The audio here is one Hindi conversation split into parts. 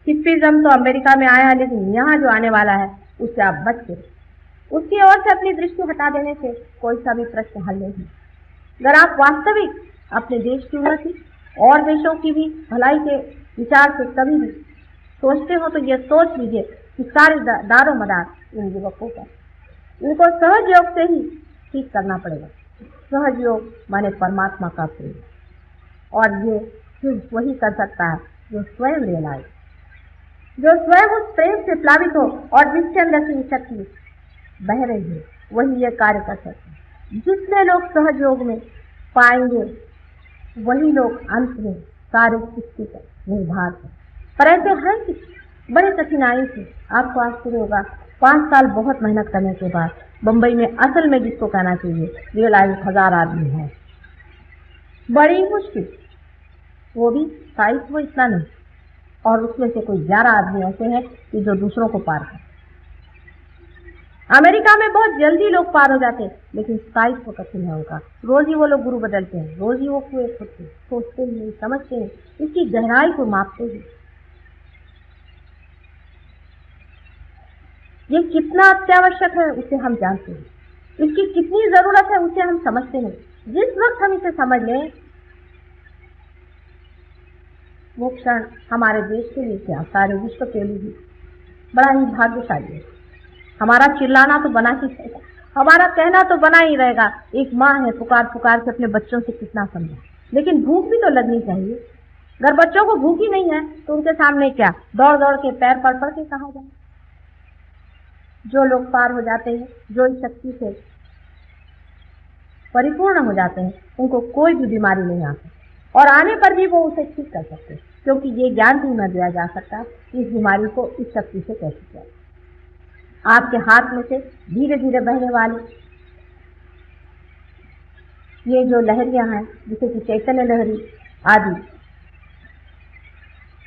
हिप्पिज्म तो अमेरिका में आया, लेकिन यहाँ जो आने वाला है उससे आप बच के, उसकी ओर से अपनी दृष्टि हटा देने से कोई सा भी प्रश्न हल नहीं। अगर आप वास्तविक अपने देश की उन्नति और देशों की भी भलाई के विचार से कभी भी सोचते हो तो ये सोच लीजिए कि सारे दारो मदार इन युवकों पर, इनको सहज योग से ही ठीक करना पड़ेगा। सहज योग माने परमात्मा का प्रेम, और ये सिर्फ वही कर सकता है जो स्वयं रियलाइज, जो स्वयं उस प्रेम से प्लावित हो और जिसके अंदर से शक्ति बह रही है, वही ये कार्य कर सकते हैं। जितने लोग सहज योग में पाएंगे वही लोग अंत में सारे सृष्टि पर निर्भर है। पर ऐसे हैं कि बड़े कठिनाई से, आपको आश्चर्य होगा, 5 साल बहुत मेहनत करने के बाद बंबई में असल में जिसको कहना चाहिए रियलाइज 1000 आदमी है। बड़ी मुश्किल, वो भी स्थायित्व इतना नहीं, और उसमें से कोई 11 आदमी ऐसे हैं कि जो दूसरों को पार कर। अमेरिका में बहुत जल्दी लोग पार हो जाते हैं, लेकिन स्थायित्व कठिन है उनका। रोज ही वो लोग गुरु बदलते हैं, रोज ही वो कुएं खोदते हैं, सोचते ही नहीं, समझते हैं, इसकी गहराई को मापते हैं। ये कितना अत्यावश्यक है उसे हम जानते हैं, इसकी कितनी जरूरत है उसे हम समझते हैं। जिस वक्त हम इसे समझ लें, वो क्षण हमारे देश के लिए क्या, सारे विश्व के लिए बड़ा ही भाग्यशाली है। हमारा चिल्लाना तो बना ही रहेगा, हमारा कहना तो बना ही रहेगा। एक माँ है, पुकार पुकार के अपने बच्चों से कितना समझा, लेकिन भूख भी तो लगनी चाहिए। अगर बच्चों को भूख ही नहीं है तो उनके सामने क्या दौड़ दौड़ के पैर पड़ पड़ के कहा जाए। जो लोग पार हो जाते हैं, जो इस शक्ति से परिपूर्ण हो जाते हैं, उनको कोई भी बीमारी नहीं आती, और आने पर भी वो उसे ठीक कर सकते हैं, क्योंकि ये ज्ञान भी न दिया जा सकता कि इस बीमारी को इस शक्ति से कैसे किया। आपके हाथ में से धीरे धीरे बहने वाली ये जो लहरियां हैं, जिसे कि चैतन्य लहरी आदि,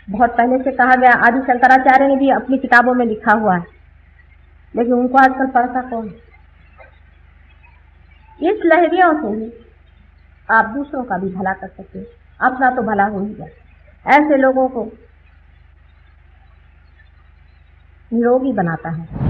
बहुत पहले से कहा गया, आदि शंकराचार्य ने भी अपनी किताबों में लिखा हुआ है, लेकिन उनको आजकल पढ़ता कौन। इस लहरियों से ही आप दूसरों का भी भला कर सकते हैं, अपना तो भला हो ही जाए। ऐसे लोगों को निरोगी बनाता है।